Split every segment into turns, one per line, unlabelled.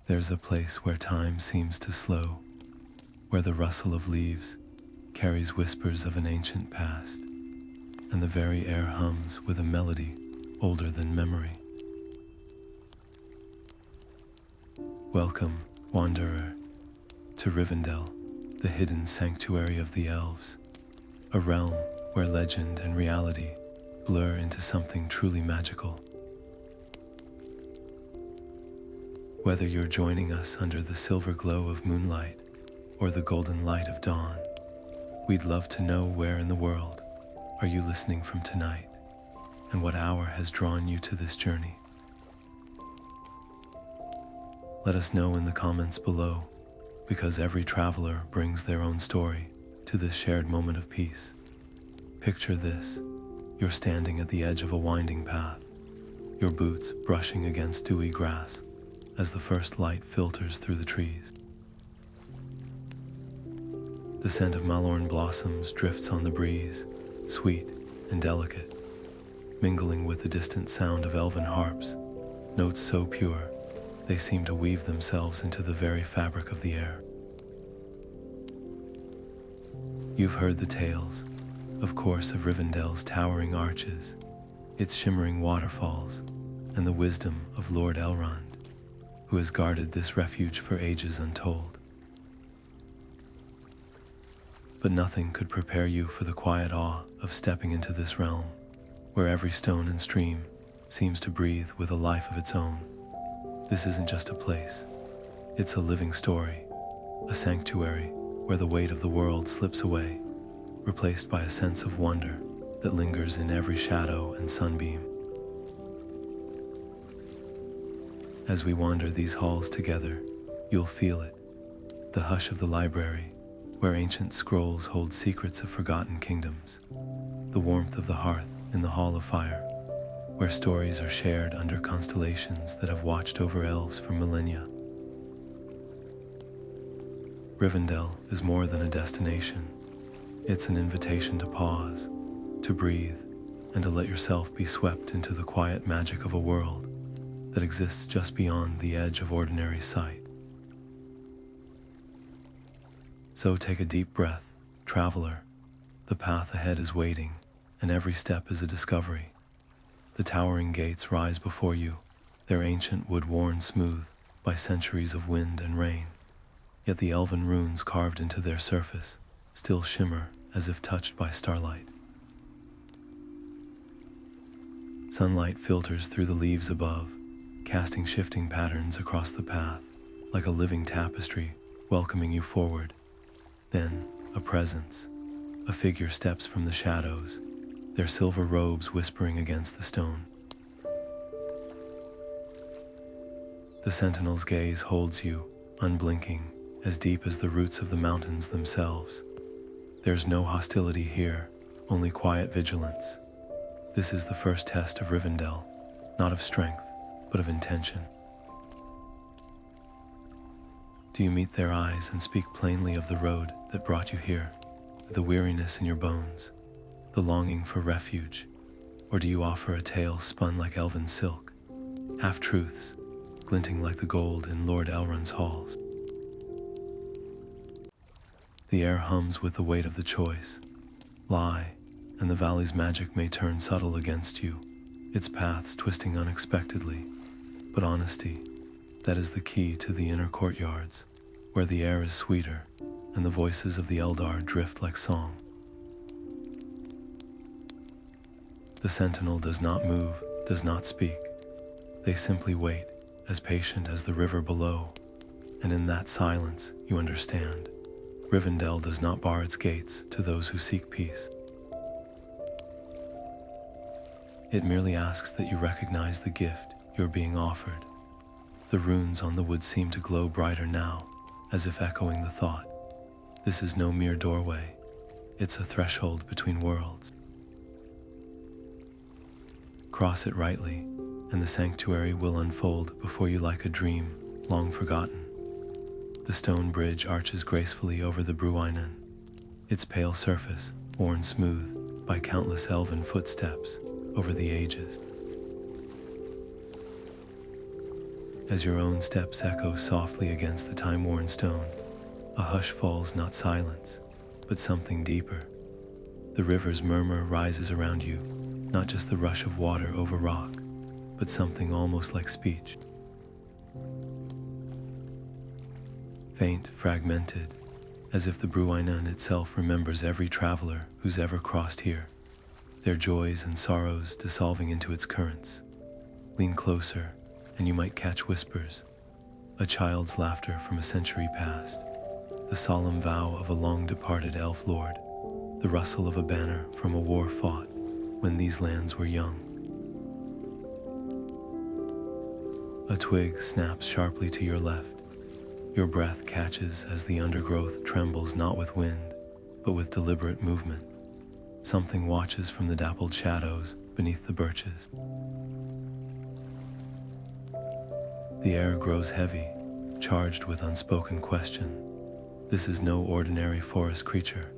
There's a place where time seems to slow, where the rustle of leaves carries whispers of an ancient past, and the very air hums with a melody older than memory. Welcome, wanderer, to Rivendell, the hidden sanctuary of the elves, a realm where legend and reality blur into something truly magical. Whether you're joining us under the silver glow of moonlight or the golden light of dawn, we'd love to know where in the world are you listening from tonight, and what hour has drawn you to this journey. Let us know in the comments below, because every traveler brings their own story to this shared moment of peace. Picture this: you're standing at the edge of a winding path, your boots brushing against dewy grass as the first light filters through the trees. The scent of malorn blossoms drifts on the breeze, sweet and delicate, mingling with the distant sound of elven harps, notes so pure they seem to weave themselves into the very fabric of the air. You've heard the tales, of course, of Rivendell's towering arches, its shimmering waterfalls, and the wisdom of Lord Elrond, who has guarded this refuge for ages untold. But nothing could prepare you for the quiet awe of stepping into this realm, where every stone and stream seems to breathe with a life of its own. This isn't just a place, it's a living story, a sanctuary where the weight of the world slips away, replaced by a sense of wonder that lingers in every shadow and sunbeam. As we wander these halls together, you'll feel it, the hush of the library, where ancient scrolls hold secrets of forgotten kingdoms, the warmth of the hearth in the Hall of Fire, where stories are shared under constellations that have watched over elves for millennia. Rivendell is more than a destination. It's an invitation to pause, to breathe, and to let yourself be swept into the quiet magic of a world that exists just beyond the edge of ordinary sight. So take a deep breath, traveler. The path ahead is waiting, and every step is a discovery. The towering gates rise before you, their ancient wood worn smooth by centuries of wind and rain, yet the elven runes carved into their surface still shimmer as if touched by starlight. Sunlight filters through the leaves above, casting shifting patterns across the path, like a living tapestry welcoming you forward. Then, a presence, a figure steps from the shadows, their silver robes whispering against the stone. The sentinel's gaze holds you, unblinking, as deep as the roots of the mountains themselves. There's no hostility here, only quiet vigilance. This is the first test of Rivendell, not of strength, but of intention. Do you meet their eyes and speak plainly of the road that brought you here, the weariness in your bones, the longing for refuge? Or do you offer a tale spun like elven silk, half-truths, glinting like the gold in Lord Elrond's halls? The air hums with the weight of the choice. Lie, and the valley's magic may turn subtle against you, its paths twisting unexpectedly. But honesty, that is the key to the inner courtyards, where the air is sweeter, and the voices of the Eldar drift like song. The sentinel does not move, does not speak. They simply wait, as patient as the river below, and in that silence you understand. Rivendell does not bar its gates to those who seek peace. It merely asks that you recognize the gift you're being offered. The runes on the wood seem to glow brighter now, as if echoing the thought. This is no mere doorway, it's a threshold between worlds. Cross it rightly, and the sanctuary will unfold before you like a dream long forgotten. The stone bridge arches gracefully over the Bruinen, its pale surface worn smooth by countless elven footsteps over the ages. As your own steps echo softly against the time-worn stone, a hush falls, not silence, but something deeper. The river's murmur rises around you, not just the rush of water over rock, but something almost like speech. Faint, fragmented, as if the Bruinen itself remembers every traveler who's ever crossed here, their joys and sorrows dissolving into its currents. Lean closer, and you might catch whispers, a child's laughter from a century past, the solemn vow of a long-departed elf lord, the rustle of a banner from a war fought when these lands were young. A twig snaps sharply to your left. Your breath catches as the undergrowth trembles, not with wind, but with deliberate movement. Something watches from the dappled shadows beneath the birches. The air grows heavy, charged with unspoken question. This is no ordinary forest creature.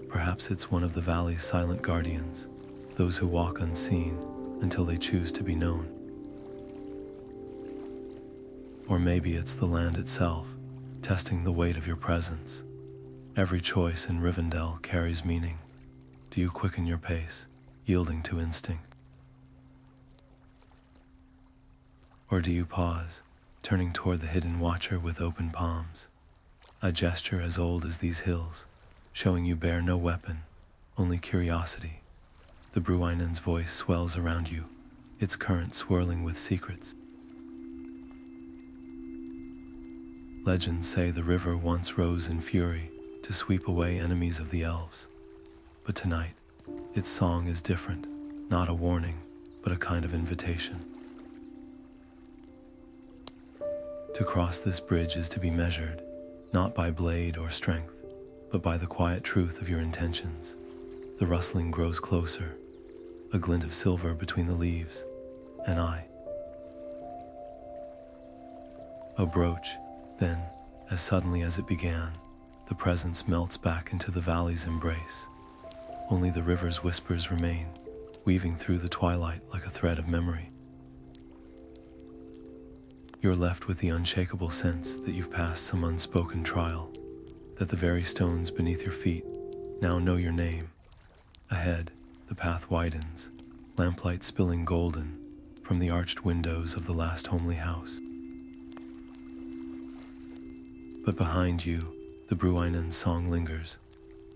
Perhaps it's one of the valley's silent guardians, those who walk unseen until they choose to be known. Or maybe it's the land itself, testing the weight of your presence. Every choice in Rivendell carries meaning. Do you quicken your pace, yielding to instinct? Or do you pause, turning toward the hidden watcher with open palms? A gesture as old as these hills, showing you bear no weapon, only curiosity. The Bruinen's voice swells around you, its current swirling with secrets. Legends say the river once rose in fury to sweep away enemies of the elves. But tonight, its song is different, not a warning, but a kind of invitation. To cross this bridge is to be measured, not by blade or strength, but by the quiet truth of your intentions. The rustling grows closer, a glint of silver between the leaves, and a brooch. Then, as suddenly as it began, the presence melts back into the valley's embrace. Only the river's whispers remain, weaving through the twilight like a thread of memory. You're left with the unshakable sense that you've passed some unspoken trial, that the very stones beneath your feet now know your name. Ahead, the path widens, lamplight spilling golden from the arched windows of the last homely house. But behind you, the Bruinen's song lingers,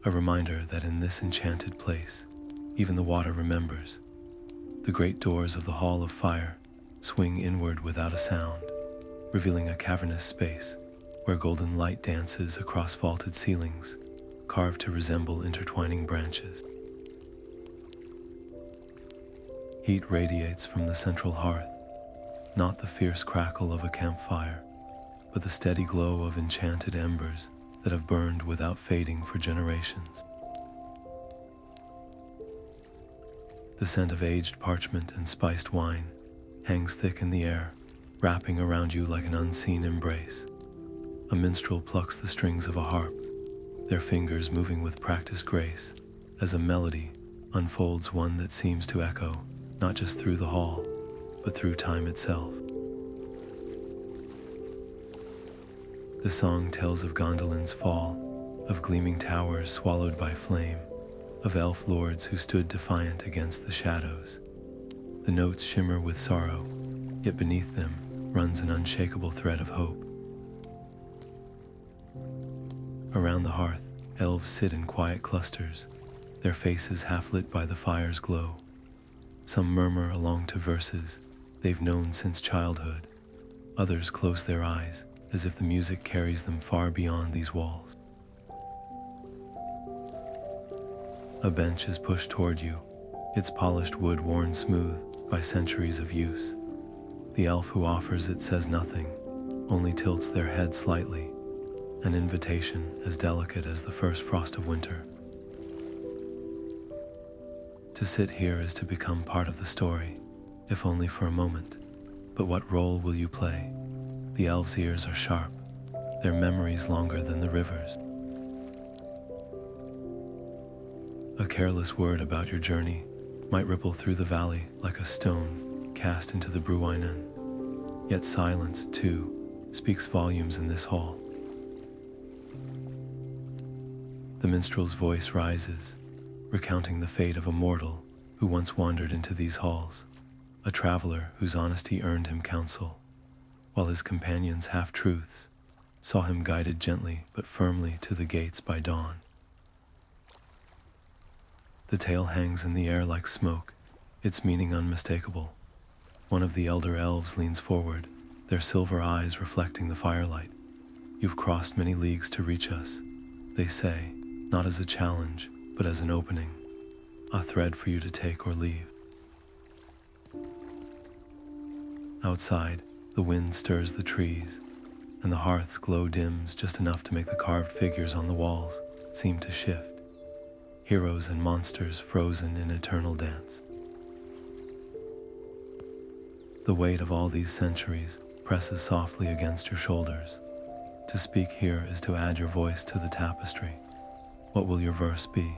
a reminder that in this enchanted place, even the water remembers. The great doors of the Hall of Fire swing inward without a sound, revealing a cavernous space where golden light dances across vaulted ceilings, carved to resemble intertwining branches. Heat radiates from the central hearth, not the fierce crackle of a campfire, but the steady glow of enchanted embers that have burned without fading for generations. The scent of aged parchment and spiced wine hangs thick in the air, wrapping around you like an unseen embrace. A minstrel plucks the strings of a harp, their fingers moving with practiced grace as a melody unfolds, one that seems to echo not just through the hall, but through time itself. The song tells of Gondolin's fall, of gleaming towers swallowed by flame, of elf lords who stood defiant against the shadows. The notes shimmer with sorrow, yet beneath them runs an unshakable thread of hope. Around the hearth, elves sit in quiet clusters, their faces half lit by the fire's glow. Some murmur along to verses they've known since childhood. Others close their eyes, as if the music carries them far beyond these walls. A bench is pushed toward you, its polished wood worn smooth by centuries of use. The elf who offers it says nothing, only tilts their head slightly, an invitation as delicate as the first frost of winter. To sit here is to become part of the story, if only for a moment. But what role will you play? The elves' ears are sharp, their memories longer than the river's. A careless word about your journey might ripple through the valley like a stone cast into the Bruinen. Yet silence, too, speaks volumes in this hall. The minstrel's voice rises, recounting the fate of a mortal who once wandered into these halls, a traveler whose honesty earned him counsel, while his companions' half-truths saw him guided gently but firmly to the gates by dawn. The tale hangs in the air like smoke, its meaning unmistakable. One of the elder elves leans forward, their silver eyes reflecting the firelight. "You've crossed many leagues to reach us," they say, not as a challenge, but as an opening, a thread for you to take or leave. Outside, the wind stirs the trees, and the hearth's glow dims just enough to make the carved figures on the walls seem to shift. Heroes and monsters frozen in eternal dance. The weight of all these centuries presses softly against your shoulders. To speak here is to add your voice to the tapestry. What will your verse be?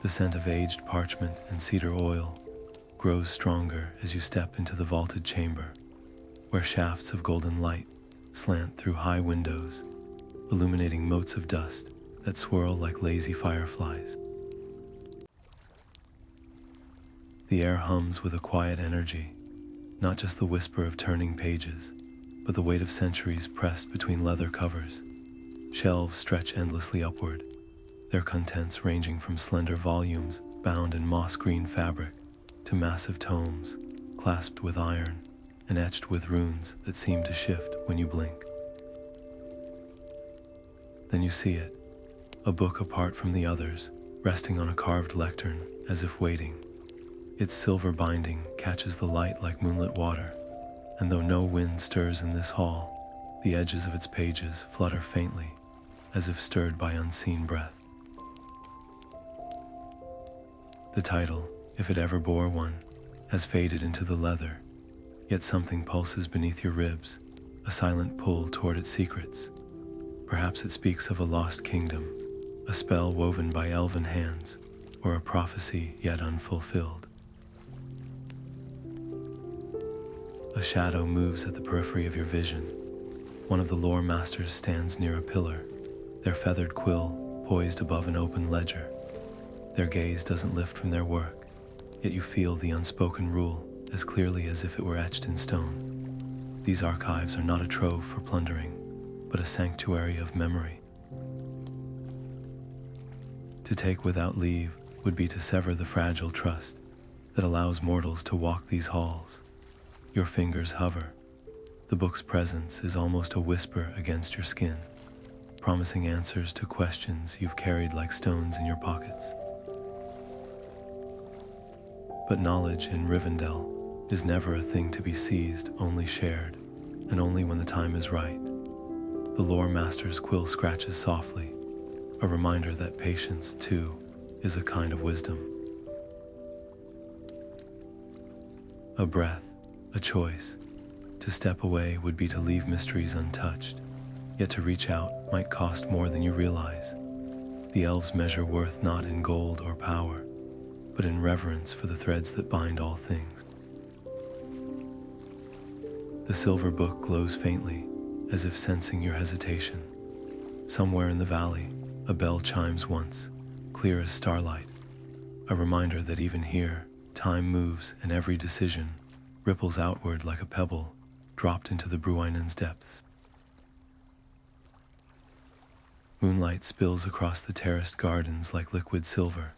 The scent of aged parchment and cedar oil grows stronger as you step into the vaulted chamber, where shafts of golden light slant through high windows, illuminating motes of dust that swirl like lazy fireflies. The air hums with a quiet energy, not just the whisper of turning pages, but the weight of centuries pressed between leather covers. Shelves stretch endlessly upward, their contents ranging from slender volumes bound in moss-green fabric to massive tomes clasped with iron and etched with runes that seem to shift when you blink. Then you see it, a book apart from the others, resting on a carved lectern as if waiting. Its silver binding catches the light like moonlit water, and though no wind stirs in this hall, the edges of its pages flutter faintly, as if stirred by unseen breath. The title, if it ever bore one, has faded into the leather, yet something pulses beneath your ribs, a silent pull toward its secrets. Perhaps it speaks of a lost kingdom, a spell woven by elven hands, or a prophecy yet unfulfilled. A shadow moves at the periphery of your vision. One of the lore masters stands near a pillar, their feathered quill poised above an open ledger. Their gaze doesn't lift from their work, yet you feel the unspoken rule as clearly as if it were etched in stone. These archives are not a trove for plundering, but a sanctuary of memory. To take without leave would be to sever the fragile trust that allows mortals to walk these halls. Your fingers hover. The book's presence is almost a whisper against your skin, promising answers to questions you've carried like stones in your pockets. But knowledge in Rivendell is never a thing to be seized, only shared, and only when the time is right. The lore master's quill scratches softly, a reminder that patience, too, is a kind of wisdom. A breath, a choice. To step away would be to leave mysteries untouched, yet to reach out might cost more than you realize. The elves measure worth not in gold or power, but in reverence for the threads that bind all things. The silver book glows faintly, as if sensing your hesitation. Somewhere in the valley, a bell chimes once, clear as starlight, a reminder that even here, time moves and every decision ripples outward like a pebble dropped into the Bruinen's depths. Moonlight spills across the terraced gardens like liquid silver,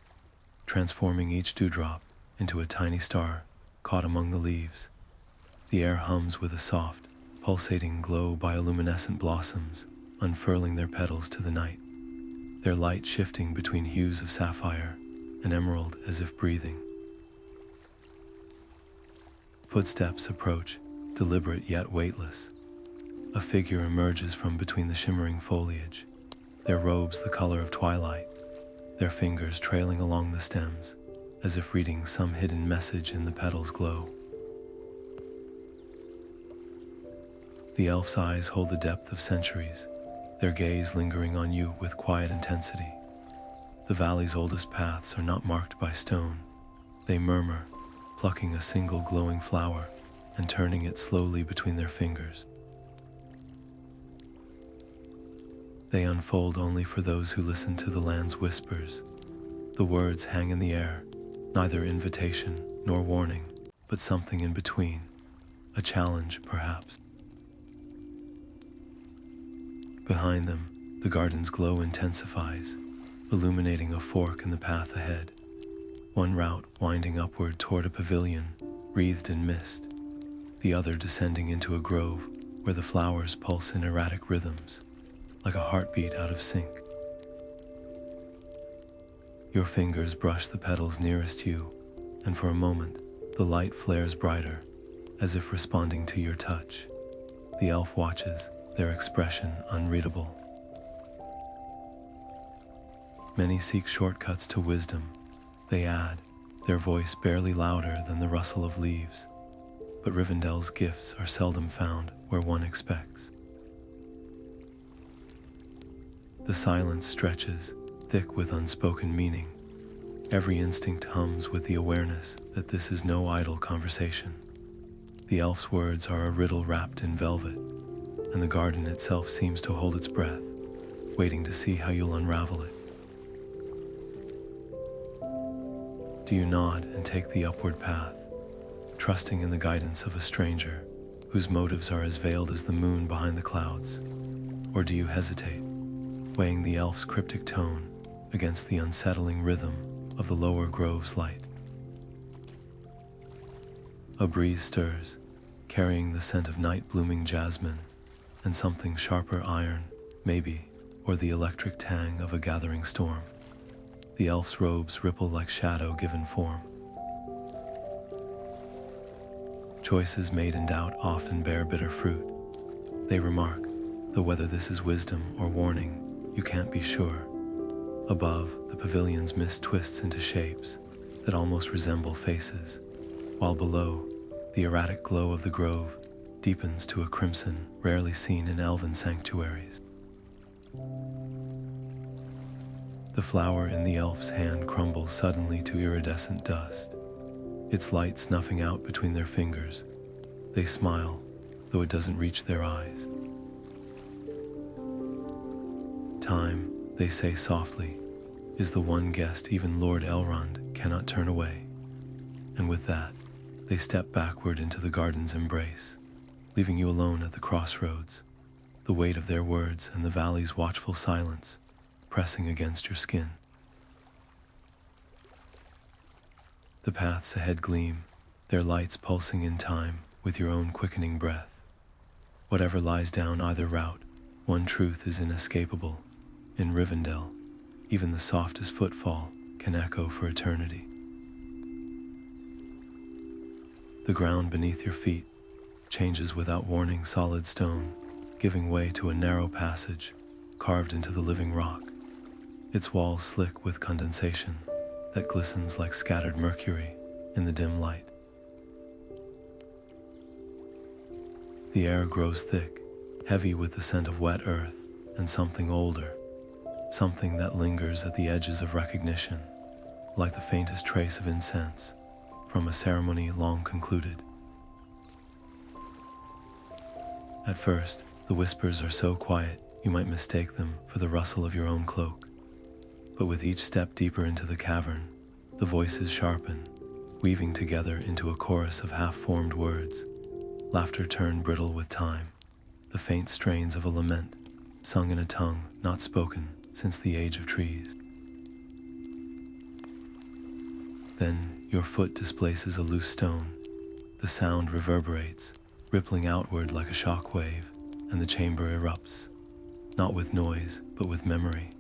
transforming each dewdrop into a tiny star caught among the leaves. The air hums with a soft, pulsating glow bioluminescent blossoms unfurling their petals to the night, their light shifting between hues of sapphire and emerald as if breathing. Footsteps approach, deliberate yet weightless. A figure emerges from between the shimmering foliage, their robes the color of twilight, their fingers trailing along the stems, as if reading some hidden message in the petals' glow. The elf's eyes hold the depth of centuries, their gaze lingering on you with quiet intensity. The valley's oldest paths are not marked by stone. They murmur, plucking a single glowing flower and turning it slowly between their fingers. They unfold only for those who listen to the land's whispers. The words hang in the air, neither invitation nor warning, but something in between, a challenge perhaps. Behind them, the garden's glow intensifies, illuminating a fork in the path ahead. One route winding upward toward a pavilion, wreathed in mist, the other descending into a grove where the flowers pulse in erratic rhythms, like a heartbeat out of sync. Your fingers brush the petals nearest you, and for a moment, the light flares brighter, as if responding to your touch. The elf watches, their expression unreadable. Many seek shortcuts to wisdom. They add, their voice barely louder than the rustle of leaves. But Rivendell's gifts are seldom found where one expects. The silence stretches, thick with unspoken meaning. Every instinct hums with the awareness that this is no idle conversation. The elf's words are a riddle wrapped in velvet, and the garden itself seems to hold its breath, waiting to see how you'll unravel it. Do you nod and take the upward path, trusting in the guidance of a stranger whose motives are as veiled as the moon behind the clouds? Or do you hesitate, weighing the elf's cryptic tone against the unsettling rhythm of the lower grove's light? A breeze stirs, carrying the scent of night-blooming jasmine and something sharper iron, maybe, or the electric tang of a gathering storm. The elf's robes ripple like shadow given form. Choices made in doubt often bear bitter fruit. They remark, though whether this is wisdom or warning, you can't be sure. Above, the pavilion's mist twists into shapes that almost resemble faces, while below, the erratic glow of the grove deepens to a crimson rarely seen in elven sanctuaries. The flower in the elf's hand crumbles suddenly to iridescent dust, its light snuffing out between their fingers. They smile, though it doesn't reach their eyes. Time, they say softly, is the one guest even Lord Elrond cannot turn away. And with that, they step backward into the garden's embrace, leaving you alone at the crossroads, the weight of their words and the valley's watchful silence pressing against your skin. The paths ahead gleam, their lights pulsing in time with your own quickening breath. Whatever lies down either route, one truth is inescapable. In Rivendell, even the softest footfall can echo for eternity. The ground beneath your feet changes without warning solid stone, giving way to a narrow passage carved into the living rock. Its walls slick with condensation that glistens like scattered mercury in the dim light. The air grows thick, heavy with the scent of wet earth and something older, something that lingers at the edges of recognition, like the faintest trace of incense from a ceremony long concluded. At first, the whispers are so quiet you might mistake them for the rustle of your own cloak. But with each step deeper into the cavern, the voices sharpen, weaving together into a chorus of half-formed words, laughter turned brittle with time, the faint strains of a lament, sung in a tongue not spoken since the age of trees. Then your foot displaces a loose stone, the sound reverberates, rippling outward like a shock wave, and the chamber erupts, not with noise, but with memory.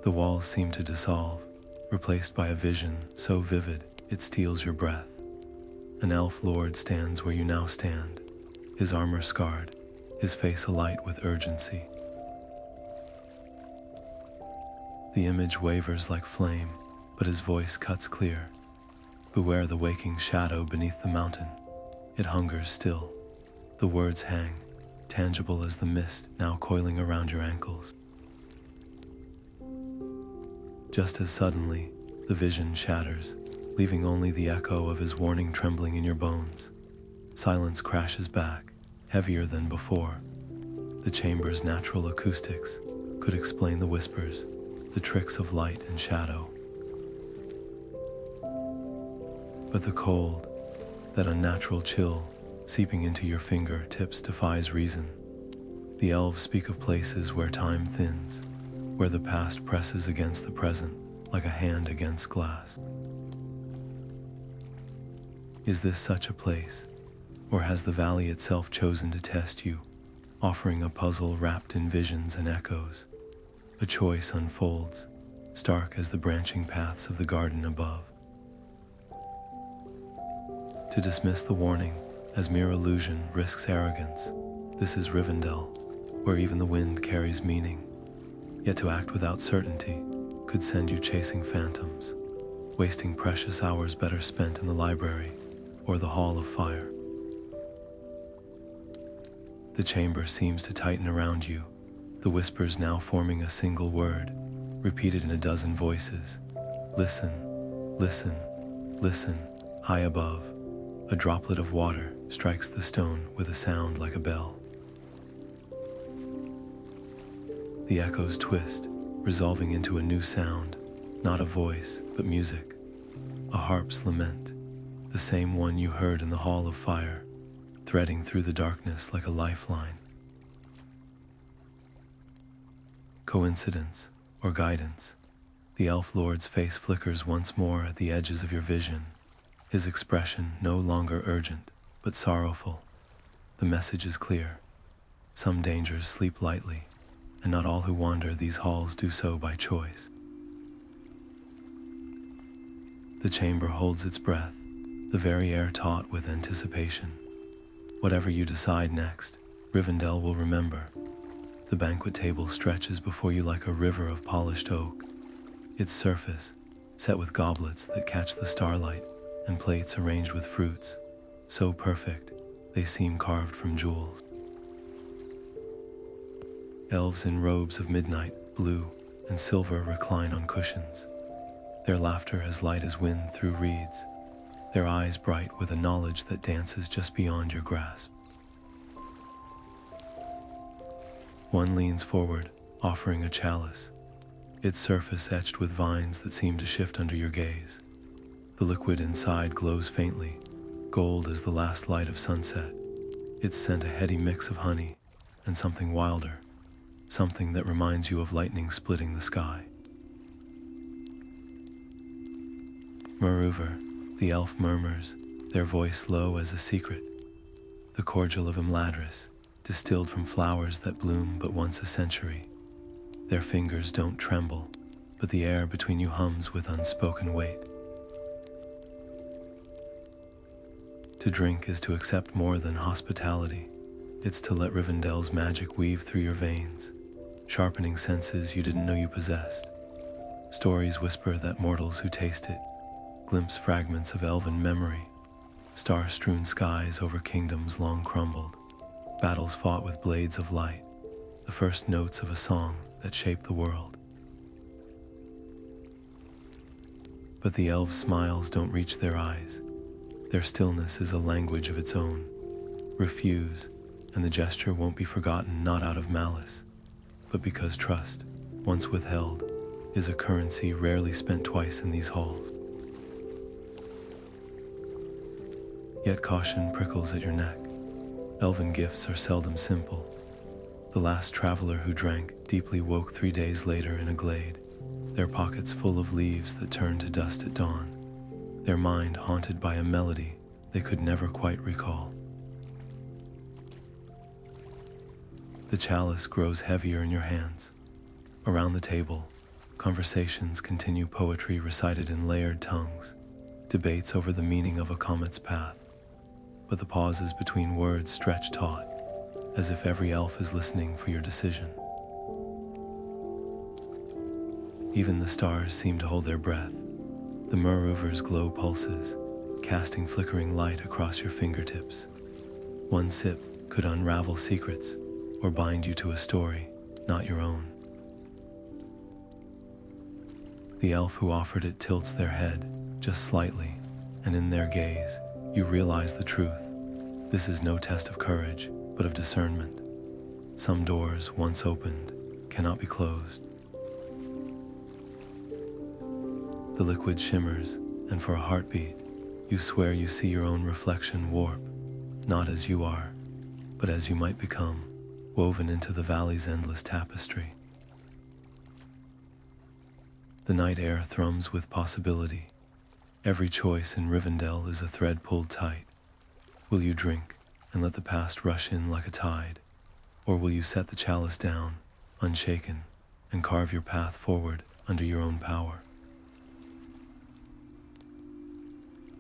The walls seem to dissolve, replaced by a vision so vivid it steals your breath. An elf lord stands where you now stand, his armor scarred, his face alight with urgency. The image wavers like flame, but his voice cuts clear. Beware the waking shadow beneath the mountain. It hungers still. The words hang, tangible as the mist now coiling around your ankles. Just as suddenly, the The vision shatters, leaving only the echo of his warning trembling in your bones. Silence crashes back, heavier than before. The chamber's natural acoustics could explain the whispers, the tricks of light and shadow. But the cold, that unnatural chill seeping into your fingertips defies reason. The elves speak of places where time thins, where the past presses against the present like a hand against glass. Is this such a place, or has the valley itself chosen to test you, offering a puzzle wrapped in visions and echoes? A choice unfolds, stark as the branching paths of the garden above. To dismiss the warning as mere illusion risks arrogance. This is Rivendell, where even the wind carries meaning. Yet to act without certainty could send you chasing phantoms, wasting precious hours better spent in the library or the Hall of Fire. The chamber seems to tighten around you, the whispers now forming a single word, repeated in a dozen voices. Listen, listen, listen. High above, a droplet of water strikes the stone with a sound like a bell. The echoes twist, resolving into a new sound, not a voice, but music. A harp's lament, the same one you heard in the Hall of Fire, threading through the darkness like a lifeline. Coincidence or guidance? The elf lord's face flickers once more at the edges of your vision, his expression no longer urgent, but sorrowful. The message is clear. Some dangers sleep lightly, and not all who wander these halls do so by choice. The chamber holds its breath, the very air taut with anticipation. Whatever you decide next, Rivendell will remember. The banquet table stretches before you like a river of polished oak, its surface set with goblets that catch the starlight and plates arranged with fruits, so perfect they seem carved from jewels. Elves in robes of midnight, blue and silver recline on cushions, their laughter as light as wind through reeds, their eyes bright with a knowledge that dances just beyond your grasp. One leans forward, offering a chalice, its surface etched with vines that seem to shift under your gaze. The liquid inside glows faintly, gold as the last light of sunset. Its scent a heady mix of honey and something wilder, something that reminds you of lightning splitting the sky. Moreover, the elf murmurs, their voice low as a secret. The cordial of Imladris, distilled from flowers that bloom but once a century. Their fingers don't tremble, but the air between you hums with unspoken weight. To drink is to accept more than hospitality. It's to let Rivendell's magic weave through your veins, sharpening senses you didn't know you possessed. Stories whisper that mortals who taste it glimpse fragments of elven memory, star-strewn skies over kingdoms long crumbled, battles fought with blades of light, the first notes of a song that shaped the world. But the elves' smiles don't reach their eyes. Their stillness is a language of its own. Refuse, and the gesture won't be forgotten, not out of malice, but because trust, once withheld, is a currency rarely spent twice in these halls. Yet caution prickles at your neck. Elven gifts are seldom simple. The last traveler who drank deeply woke 3 days later in a glade, their pockets full of leaves that turned to dust at dawn, their mind haunted by a melody they could never quite recall. The chalice grows heavier in your hands. Around the table, conversations continue, poetry recited in layered tongues, debates over the meaning of a comet's path. But the pauses between words stretch taut, as if every elf is listening for your decision. Even the stars seem to hold their breath. The Murruver's glow pulses, casting flickering light across your fingertips. One sip could unravel secrets or bind you to a story not your own. The elf who offered it tilts their head, just slightly, and in their gaze, you realize the truth. This is no test of courage, but of discernment. Some doors, once opened, cannot be closed. The liquid shimmers, and for a heartbeat, you swear you see your own reflection warp, not as you are, but as you might become, woven into the valley's endless tapestry. The night air thrums with possibility. Every choice in Rivendell is a thread pulled tight. Will you drink and let the past rush in like a tide? Or will you set the chalice down, unshaken, and carve your path forward under your own power?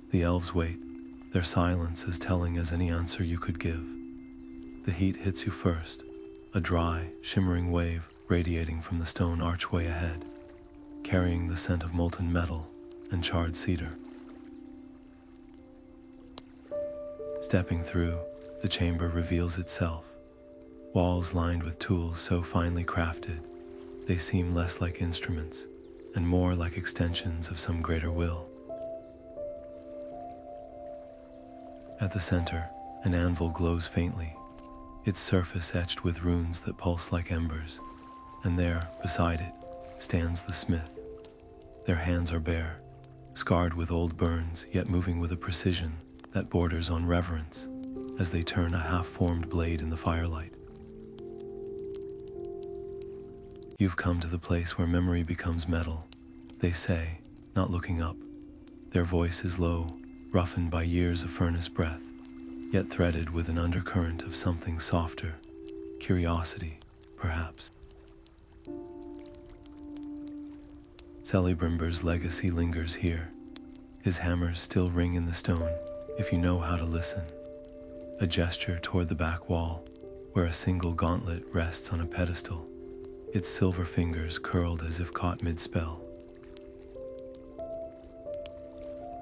The elves wait, their silence as telling as any answer you could give. The heat hits you first, a dry, shimmering wave radiating from the stone archway ahead, carrying the scent of molten metal and charred cedar. Stepping through, the chamber reveals itself. Walls lined with tools so finely crafted, they seem less like instruments and more like extensions of some greater will. At the center, an anvil glows faintly, its surface etched with runes that pulse like embers, and there, beside it, stands the smith. Their hands are bare, scarred with old burns, yet moving with a precision that borders on reverence as they turn a half-formed blade in the firelight. You've come to the place where memory becomes metal, they say, not looking up. Their voice is low, roughened by years of furnace breath, yet threaded with an undercurrent of something softer, curiosity, perhaps. Celebrimbor's legacy lingers here. His hammers still ring in the stone, if you know how to listen. A gesture toward the back wall, where a single gauntlet rests on a pedestal, its silver fingers curled as if caught mid-spell.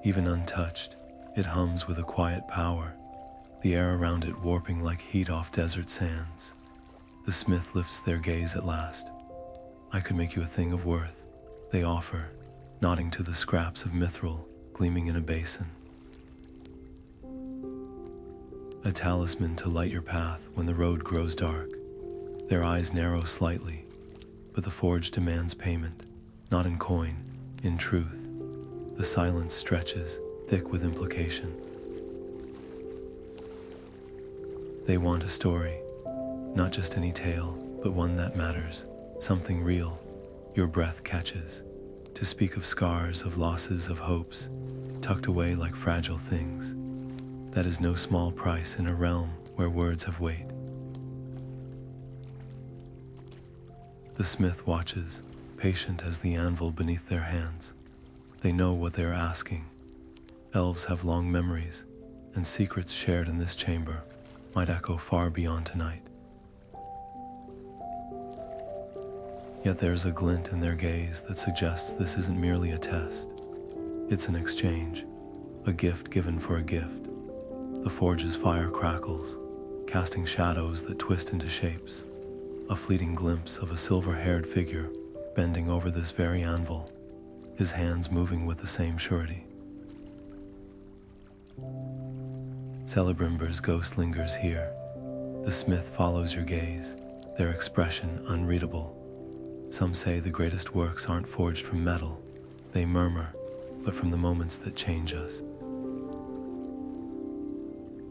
Even untouched, it hums with a quiet power, the air around it warping like heat off desert sands. The smith lifts their gaze at last. I could make you a thing of worth, they offer, nodding to the scraps of mithril gleaming in a basin. A talisman to light your path when the road grows dark. Their eyes narrow slightly, but the forge demands payment, not in coin, in truth. The silence stretches, thick with implication. They want a story, not just any tale, but one that matters, something real. Your breath catches, to speak of scars, of losses, of hopes, tucked away like fragile things. That is no small price in a realm where words have weight. The smith watches, patient as the anvil beneath their hands. They know what they are asking. Elves have long memories, and secrets shared in this chamber might echo far beyond tonight. Yet there's a glint in their gaze that suggests this isn't merely a test. It's an exchange, a gift given for a gift. The forge's fire crackles, casting shadows that twist into shapes. A fleeting glimpse of a silver-haired figure bending over this very anvil, his hands moving with the same surety. Celebrimbor's ghost lingers here. The smith follows your gaze, their expression unreadable. Some say the greatest works aren't forged from metal, they murmur, but from the moments that change us.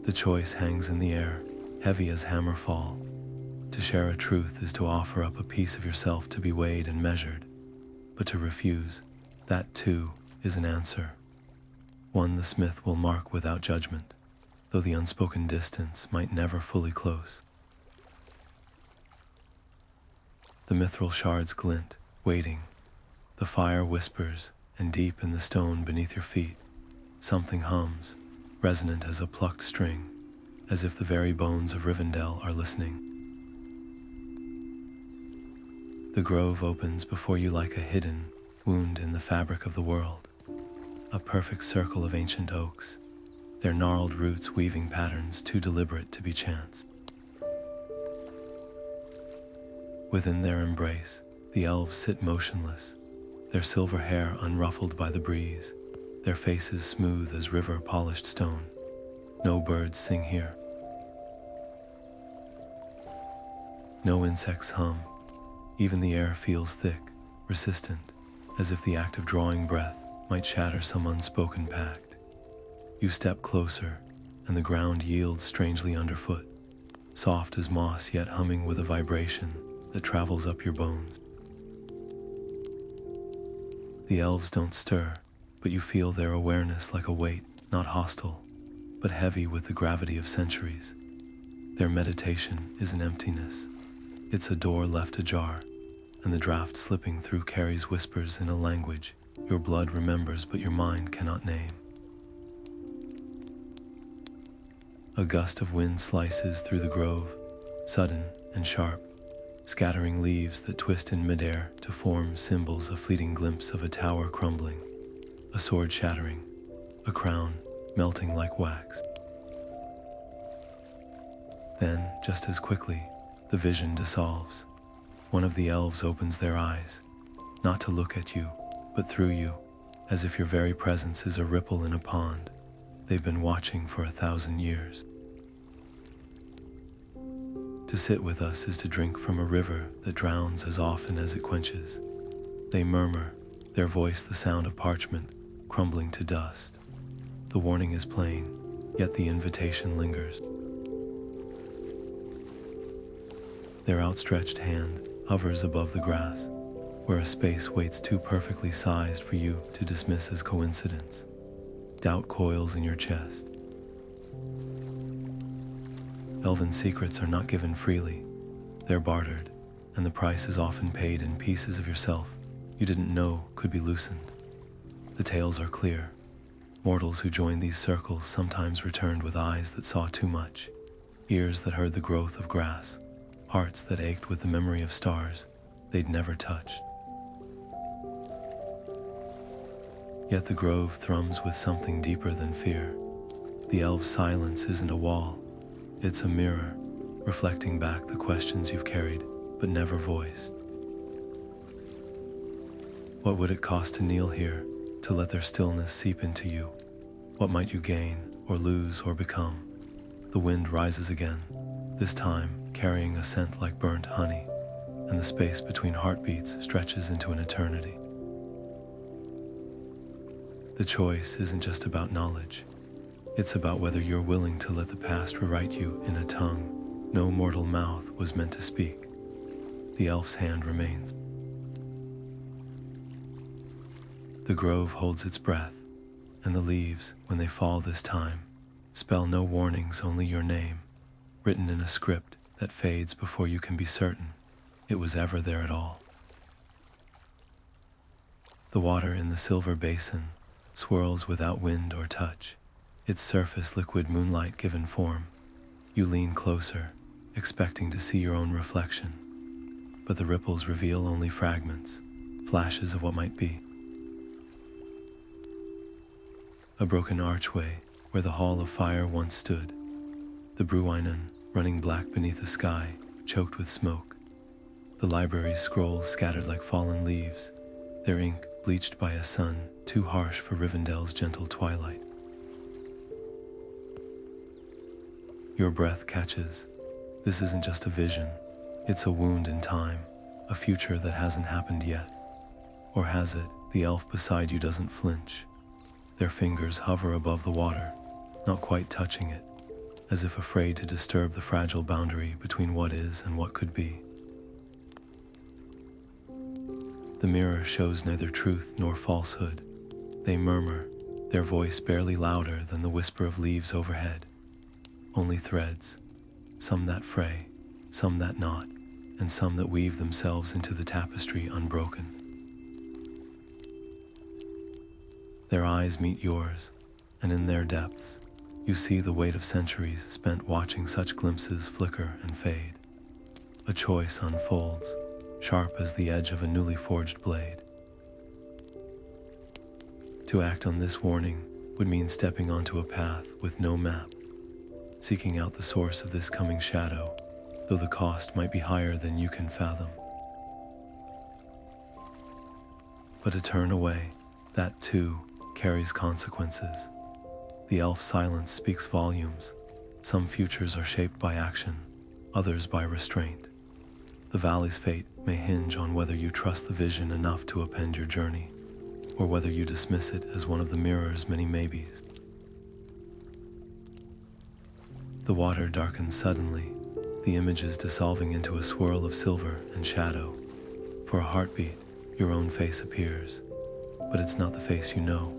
The choice hangs in the air, heavy as hammerfall. To share a truth is to offer up a piece of yourself to be weighed and measured, but to refuse, that too is an answer. One the smith will mark without judgment, though the unspoken distance might never fully close. The mithril shards glint, waiting. The fire whispers, and deep in the stone beneath your feet, something hums, resonant as a plucked string, as if the very bones of Rivendell are listening. The grove opens before you like a hidden wound in the fabric of the world, a perfect circle of ancient oaks, their gnarled roots weaving patterns too deliberate to be chance. Within their embrace, the elves sit motionless, their silver hair unruffled by the breeze, their faces smooth as river-polished stone. No birds sing here. No insects hum. Even the air feels thick, resistant, as if the act of drawing breath might shatter some unspoken pact. You step closer, and the ground yields strangely underfoot, soft as moss yet humming with a vibration that travels up your bones. The elves don't stir, but you feel their awareness like a weight, not hostile, but heavy with the gravity of centuries. Their meditation is an emptiness. It's a door left ajar, and the draft slipping through carries whispers in a language your blood remembers but your mind cannot name. A gust of wind slices through the grove, sudden and sharp, scattering leaves that twist in midair to form symbols, a fleeting glimpse of a tower crumbling, a sword shattering, a crown melting like wax. Then, just as quickly, the vision dissolves. One of the elves opens their eyes, not to look at you, but through you, as if your very presence is a ripple in a pond they've been watching for 1,000 years. To sit with us is to drink from a river that drowns as often as it quenches. They murmur, their voice the sound of parchment crumbling to dust. The warning is plain, yet the invitation lingers. Their outstretched hand hovers above the grass, where a space waits too perfectly sized for you to dismiss as coincidence. Doubt coils in your chest. Elven secrets are not given freely. They're bartered, and the price is often paid in pieces of yourself you didn't know could be loosened. The tales are clear. Mortals who joined these circles sometimes returned with eyes that saw too much, ears that heard the growth of grass, hearts that ached with the memory of stars they'd never touched. Yet the grove thrums with something deeper than fear. The elf's silence isn't a wall, it's a mirror, reflecting back the questions you've carried but never voiced. What would it cost to kneel here, to let their stillness seep into you? What might you gain, or lose, or become? The wind rises again, this time carrying a scent like burnt honey, and the space between heartbeats stretches into an eternity. The choice isn't just about knowledge. It's about whether you're willing to let the past rewrite you in a tongue no mortal mouth was meant to speak. The elf's hand remains. The grove holds its breath, and the leaves, when they fall this time, spell no warnings, only your name, written in a script that fades before you can be certain it was ever there at all. The water in the silver basin swirls without wind or touch, its surface liquid moonlight given form. You lean closer, expecting to see your own reflection, but the ripples reveal only fragments, flashes of what might be. A broken archway where the hall of fire once stood, the Bruinen running black beneath a sky choked with smoke, the library's scrolls scattered like fallen leaves, their ink bleached by a sun too harsh for Rivendell's gentle twilight. Your breath catches. This isn't just a vision, it's a wound in time, a future that hasn't happened yet. Or has it? The elf beside you doesn't flinch. Their fingers hover above the water, not quite touching it, as if afraid to disturb the fragile boundary between what is and what could be. The mirror shows neither truth nor falsehood. They murmur, their voice barely louder than the whisper of leaves overhead. Only threads, some that fray, some that knot, and some that weave themselves into the tapestry unbroken. Their eyes meet yours, and in their depths, you see the weight of centuries spent watching such glimpses flicker and fade. A choice unfolds, sharp as the edge of a newly forged blade. To act on this warning would mean stepping onto a path with no map, seeking out the source of this coming shadow, though the cost might be higher than you can fathom. But to turn away, that too carries consequences. The elf silence speaks volumes. Some futures are shaped by action, others by restraint. The valley's fate may hinge on whether you trust the vision enough to append your journey, or whether you dismiss it as one of the mirror's many maybes. The water darkens suddenly, the images dissolving into a swirl of silver and shadow. For a heartbeat, your own face appears, but it's not the face you know.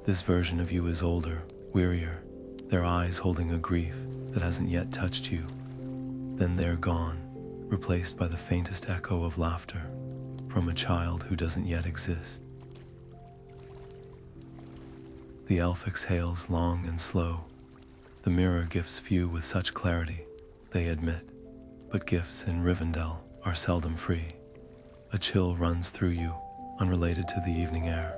This version of you is older, wearier, their eyes holding a grief that hasn't yet touched you. Then they're gone, replaced by the faintest echo of laughter from a child who doesn't yet exist. The elf exhales long and slow. The mirror gifts few with such clarity, they admit, but gifts in Rivendell are seldom free. A chill runs through you, unrelated to the evening air.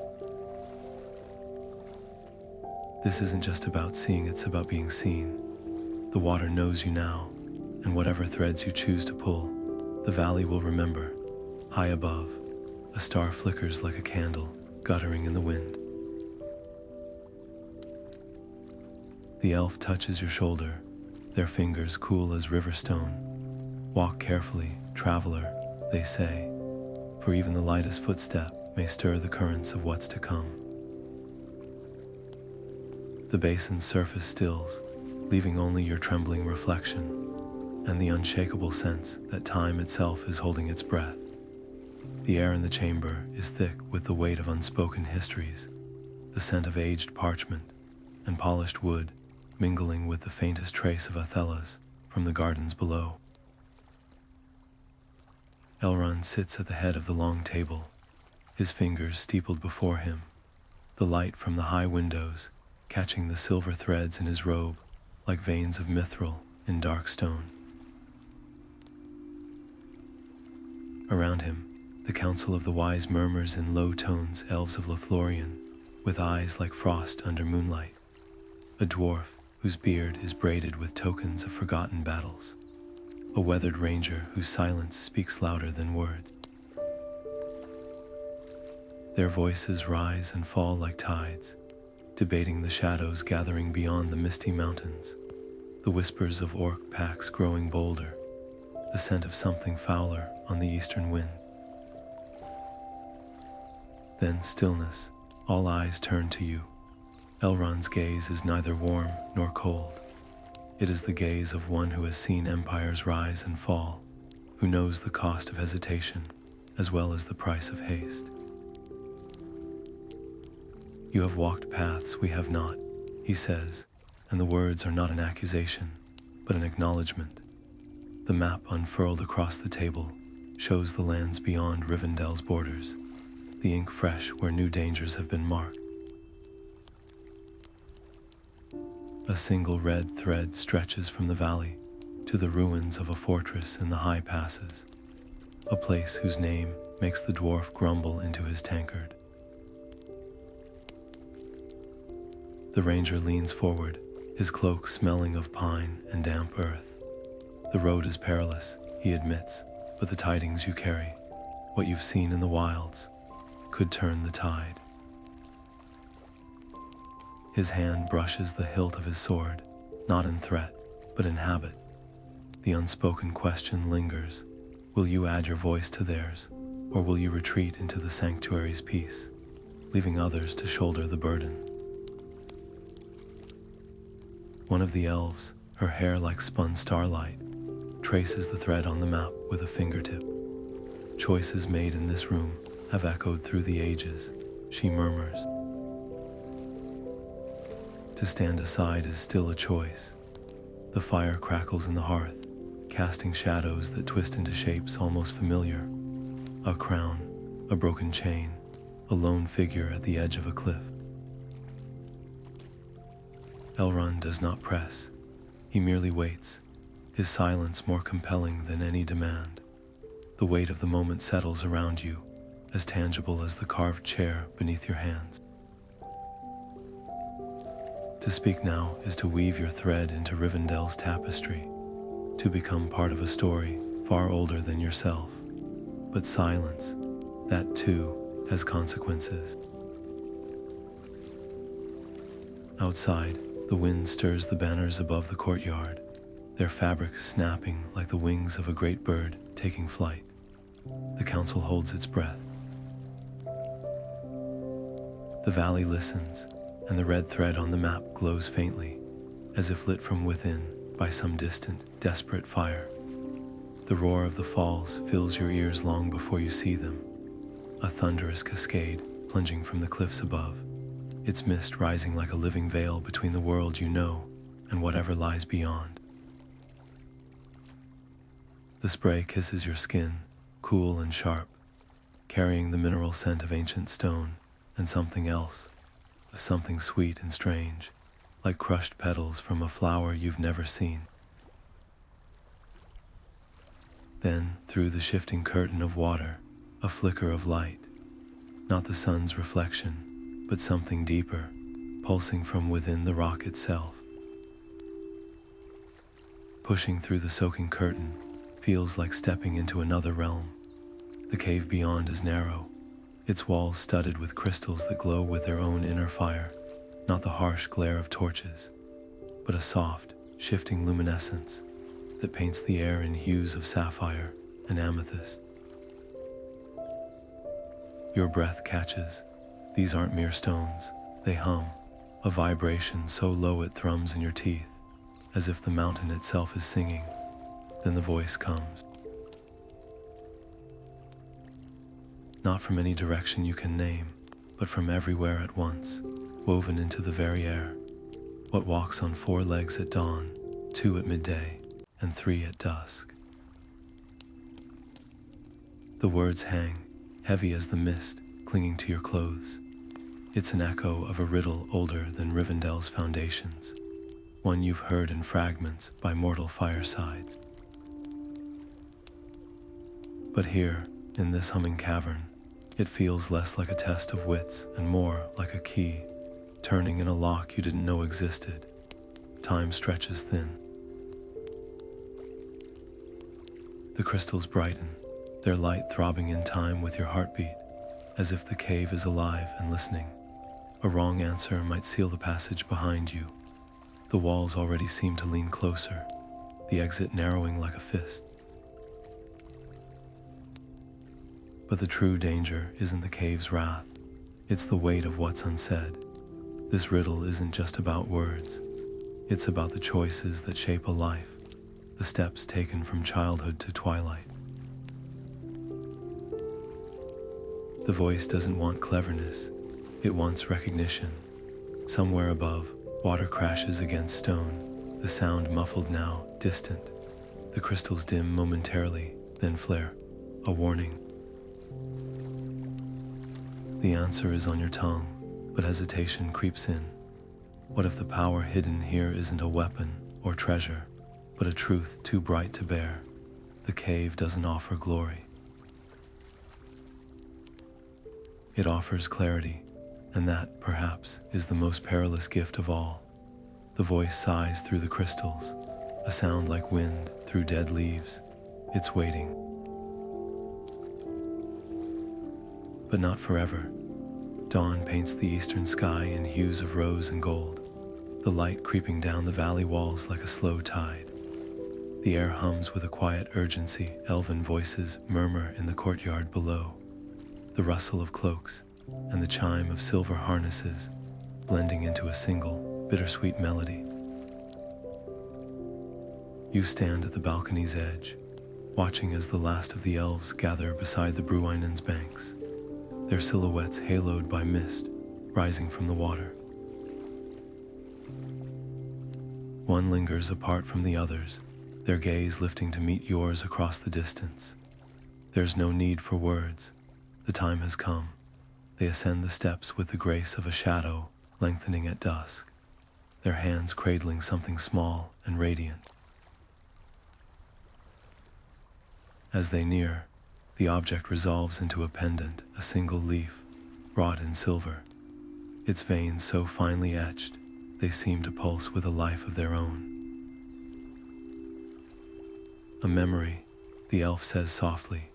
This isn't just about seeing, it's about being seen. The water knows you now, and whatever threads you choose to pull, the valley will remember. High above, a star flickers like a candle, guttering in the wind. The elf touches your shoulder, their fingers cool as river stone. Walk carefully, traveler, they say, for even the lightest footstep may stir the currents of what's to come. The basin's surface stills, leaving only your trembling reflection, and the unshakable sense that time itself is holding its breath. The air in the chamber is thick with the weight of unspoken histories, the scent of aged parchment and polished wood mingling with the faintest trace of Athelas from the gardens below. Elrond sits at the head of the long table, his fingers steepled before him, the light from the high windows catching the silver threads in his robe like veins of mithril in dark stone. Around him, the council of the wise murmurs in low tones, elves of Lothlorien, with eyes like frost under moonlight, a dwarf whose beard is braided with tokens of forgotten battles, a weathered ranger whose silence speaks louder than words. Their voices rise and fall like tides, debating the shadows gathering beyond the misty mountains, the whispers of orc packs growing bolder, the scent of something fouler on the eastern wind. Then stillness, all eyes turn to you. Elrond's gaze is neither warm nor cold. It is the gaze of one who has seen empires rise and fall, who knows the cost of hesitation as well as the price of haste. You have walked paths we have not, he says, and the words are not an accusation, but an acknowledgement. The map unfurled across the table shows the lands beyond Rivendell's borders, the ink fresh where new dangers have been marked. A single red thread stretches from the valley to the ruins of a fortress in the high passes, a place whose name makes the dwarf grumble into his tankard. The ranger leans forward, his cloak smelling of pine and damp earth. The road is perilous, he admits, but the tidings you carry, what you've seen in the wilds, could turn the tide. His hand brushes the hilt of his sword, not in threat, but in habit. The unspoken question lingers. Will you add your voice to theirs, or will you retreat into the sanctuary's peace, leaving others to shoulder the burden? One of the elves, her hair like spun starlight, traces the thread on the map with a fingertip. Choices made in this room have echoed through the ages, she murmurs. To stand aside is still a choice. The fire crackles in the hearth, casting shadows that twist into shapes almost familiar. A crown, a broken chain, a lone figure at the edge of a cliff. Elrond does not press. He merely waits, his silence more compelling than any demand. The weight of the moment settles around you, as tangible as the carved chair beneath your hands. To speak now is to weave your thread into Rivendell's tapestry, to become part of a story far older than yourself. But silence, that too, has consequences. Outside, the wind stirs the banners above the courtyard, their fabrics snapping like the wings of a great bird taking flight. The council holds its breath. The valley listens, and the red thread on the map glows faintly, as if lit from within by some distant, desperate fire. The roar of the falls fills your ears long before you see them, a thunderous cascade plunging from the cliffs above, its mist rising like a living veil between the world you know and whatever lies beyond. The spray kisses your skin, cool and sharp, carrying the mineral scent of ancient stone and something else, something sweet and strange, like crushed petals from a flower you've never seen. Then, through the shifting curtain of water, a flicker of light, not the sun's reflection, but something deeper, pulsing from within the rock itself. Pushing through the soaking curtain feels like stepping into another realm. The cave beyond is narrow, its walls studded with crystals that glow with their own inner fire, not the harsh glare of torches, but a soft, shifting luminescence that paints the air in hues of sapphire and amethyst. Your breath catches. These aren't mere stones, they hum, a vibration so low it thrums in your teeth, as if the mountain itself is singing. Then the voice comes. Not from any direction you can name, but from everywhere at once, woven into the very air. What walks on 4 legs at dawn, 2 at midday, and 3 at dusk? The words hang, heavy as the mist, clinging to your clothes. It's an echo of a riddle older than Rivendell's foundations, one you've heard in fragments by mortal firesides. But here, in this humming cavern, it feels less like a test of wits and more like a key, turning in a lock you didn't know existed. Time stretches thin. The crystals brighten, their light throbbing in time with your heartbeat, as if the cave is alive and listening. A wrong answer might seal the passage behind you. The walls already seem to lean closer, the exit narrowing like a fist. But the true danger isn't the cave's wrath, it's the weight of what's unsaid. This riddle isn't just about words, it's about the choices that shape a life, the steps taken from childhood to twilight. The voice doesn't want cleverness, it wants recognition. Somewhere above, water crashes against stone, the sound muffled now, distant. The crystals dim momentarily, then flare, a warning. The answer is on your tongue, but hesitation creeps in. What if the power hidden here isn't a weapon or treasure, but a truth too bright to bear? The cave doesn't offer glory. It offers clarity, and that, perhaps, is the most perilous gift of all. The voice sighs through the crystals, a sound like wind through dead leaves. It's waiting. But not forever. Dawn paints the eastern sky in hues of rose and gold, the light creeping down the valley walls like a slow tide. The air hums with a quiet urgency, elven voices murmur in the courtyard below, the rustle of cloaks and the chime of silver harnesses blending into a single, bittersweet melody. You stand at the balcony's edge, watching as the last of the elves gather beside the Bruinen's banks, their silhouettes haloed by mist rising from the water. One lingers apart from the others, their gaze lifting to meet yours across the distance. There's no need for words. The time has come. They ascend the steps with the grace of a shadow lengthening at dusk, their hands cradling something small and radiant. As they near, the object resolves into a pendant, a single leaf, wrought in silver. Its veins so finely etched, they seem to pulse with a life of their own. A memory, the elf says softly,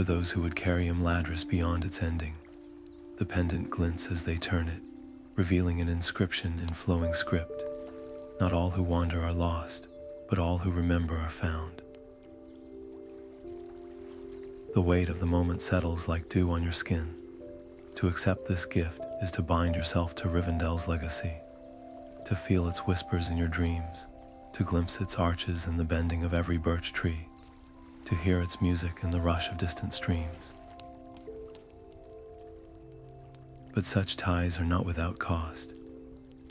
for those who would carry Imladris beyond its ending. The pendant glints as they turn it, revealing an inscription in flowing script. Not all who wander are lost, but all who remember are found. The weight of the moment settles like dew on your skin. To accept this gift is to bind yourself to Rivendell's legacy, to feel its whispers in your dreams, to glimpse its arches in the bending of every birch tree, to hear its music in the rush of distant streams. But such ties are not without cost.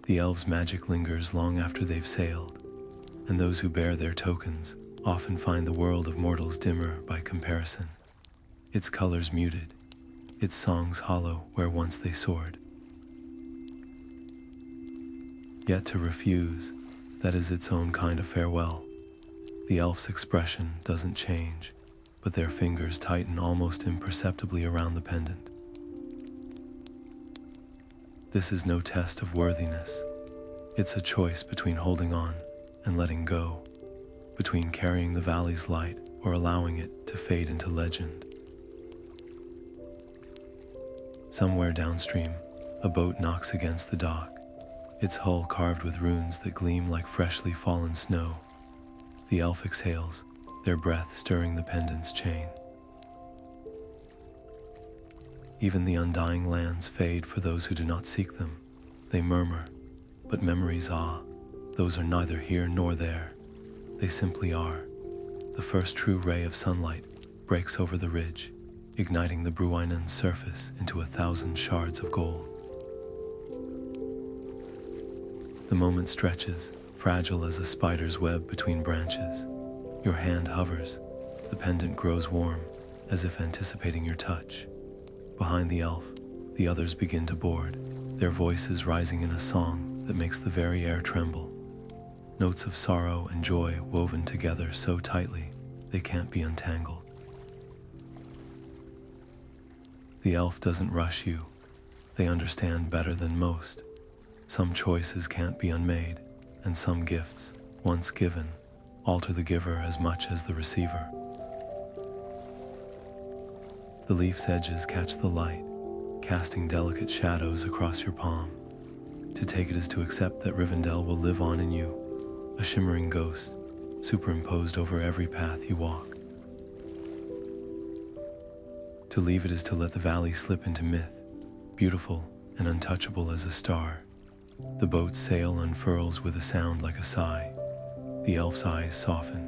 The elves' magic lingers long after they've sailed, and those who bear their tokens often find the world of mortals dimmer by comparison, its colors muted, its songs hollow where once they soared. Yet to refuse, that is its own kind of farewell. The elf's expression doesn't change, but their fingers tighten almost imperceptibly around the pendant. This is no test of worthiness. It's a choice between holding on and letting go, between carrying the valley's light or allowing it to fade into legend. Somewhere downstream, a boat knocks against the dock, its hull carved with runes that gleam like freshly fallen snow. The elf exhales, their breath stirring the pendant's chain. Even the undying lands fade for those who do not seek them. They murmur, but memories, those are neither here nor there. They simply are. The first true ray of sunlight breaks over the ridge, igniting the Bruinen's surface into 1,000 shards of gold. The moment stretches, fragile as a spider's web between branches. Your hand hovers, the pendant grows warm, as if anticipating your touch. Behind the elf, the others begin to board, their voices rising in a song that makes the very air tremble. Notes of sorrow and joy woven together so tightly, they can't be untangled. The elf doesn't rush you. They understand better than most. Some choices can't be unmade, and some gifts, once given, alter the giver as much as the receiver. The leaf's edges catch the light, casting delicate shadows across your palm. To take it is to accept that Rivendell will live on in you, a shimmering ghost, superimposed over every path you walk. To leave it is to let the valley slip into myth, beautiful and untouchable as a star. The boat's sail unfurls with a sound like a sigh. The elf's eyes soften.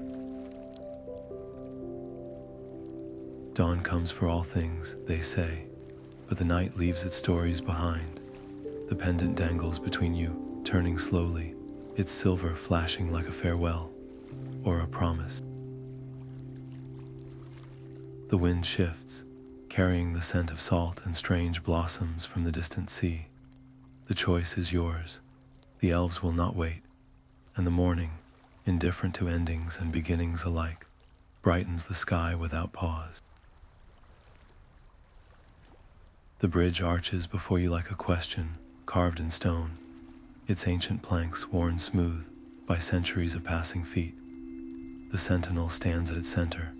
Dawn comes for all things, they say, but the night leaves its stories behind. The pendant dangles between you, turning slowly, its silver flashing like a farewell or a promise. The wind shifts, carrying the scent of salt and strange blossoms from the distant sea. The choice is yours. The elves will not wait, and the morning, indifferent to endings and beginnings alike, brightens the sky without pause. The bridge arches before you like a question, carved in stone, its ancient planks worn smooth by centuries of passing feet. The sentinel stands at its center,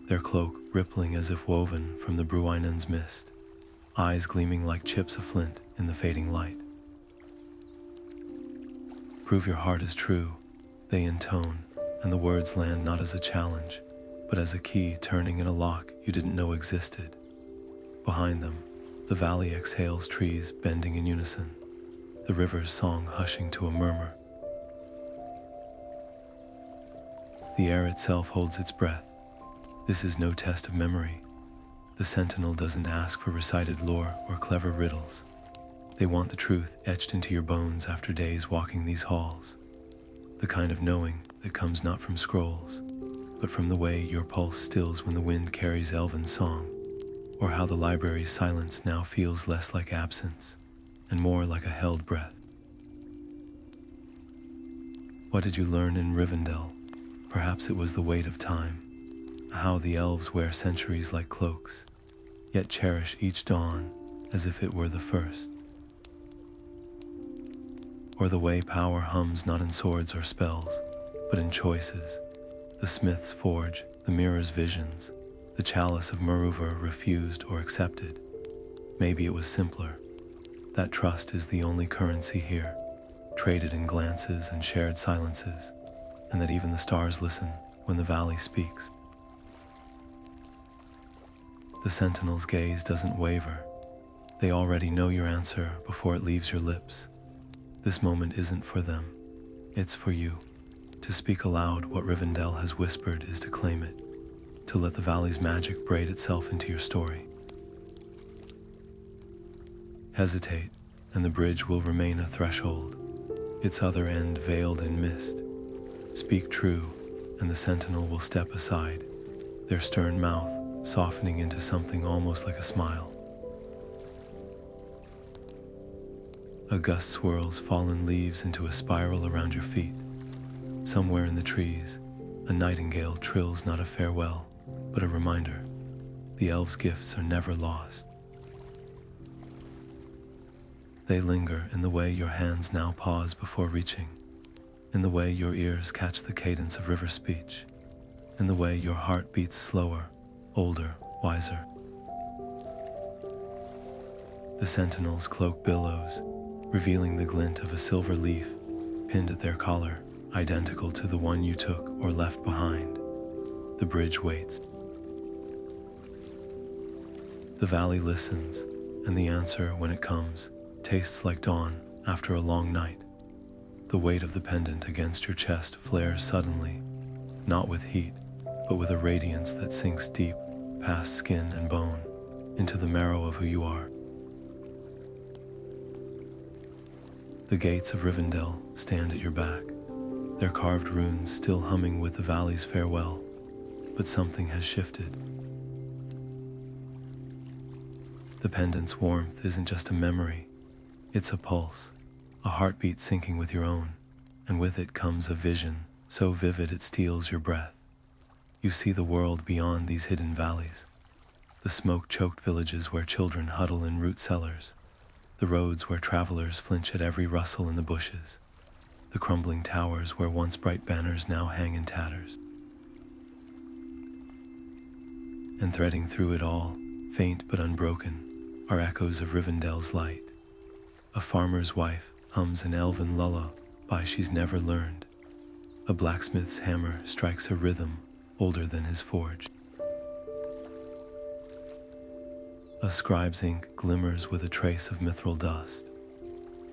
their cloak rippling as if woven from the Bruinen's mist, eyes gleaming like chips of flint in the fading light. Prove your heart is true, they intone, and the words land not as a challenge, but as a key turning in a lock you didn't know existed. Behind them, the valley exhales, trees bending in unison, the river's song hushing to a murmur. The air itself holds its breath. This is no test of memory. The sentinel doesn't ask for recited lore or clever riddles. They want the truth etched into your bones after days walking these halls. The kind of knowing that comes not from scrolls, but from the way your pulse stills when the wind carries elven song, or how the library's silence now feels less like absence and more like a held breath. What did you learn in Rivendell? Perhaps it was the weight of time, how the elves wear centuries like cloaks, yet cherish each dawn as if it were the first. Or the way power hums not in swords or spells, but in choices, the smith's forge, the mirror's visions, the chalice of Moreover refused or accepted. Maybe it was simpler. That trust is the only currency here, traded in glances and shared silences, and that even the stars listen when the valley speaks. The sentinel's gaze doesn't waver. They already know your answer before it leaves your lips. This moment isn't for them, it's for you. To speak aloud what Rivendell has whispered is to claim it, to let the valley's magic braid itself into your story. Hesitate, and the bridge will remain a threshold, its other end veiled in mist. Speak true, and the sentinel will step aside, their stern mouth softening into something almost like a smile. A gust swirls fallen leaves into a spiral around your feet. Somewhere in the trees, a nightingale trills not a farewell, but a reminder. The elves' gifts are never lost. They linger in the way your hands now pause before reaching, in the way your ears catch the cadence of river speech, in the way your heart beats slower, older, wiser. The sentinel's cloak billows, revealing the glint of a silver leaf pinned at their collar, identical to the one you took or left behind. The bridge waits. The valley listens, and the answer, when it comes, tastes like dawn after a long night. The weight of the pendant against your chest flares suddenly, not with heat, but with a radiance that sinks deep past skin and bone, into the marrow of who you are. The gates of Rivendell stand at your back, their carved runes still humming with the valley's farewell, but something has shifted. The pendant's warmth isn't just a memory, it's a pulse, a heartbeat syncing with your own, and with it comes a vision so vivid it steals your breath. You see the world beyond these hidden valleys, the smoke-choked villages where children huddle in root cellars, the roads where travelers flinch at every rustle in the bushes, the crumbling towers where once bright banners now hang in tatters. And threading through it all, faint but unbroken, are echoes of Rivendell's light. A farmer's wife hums an elven lullaby she's never learned. A blacksmith's hammer strikes a rhythm older than his forge. A scribe's ink glimmers with a trace of mithril dust.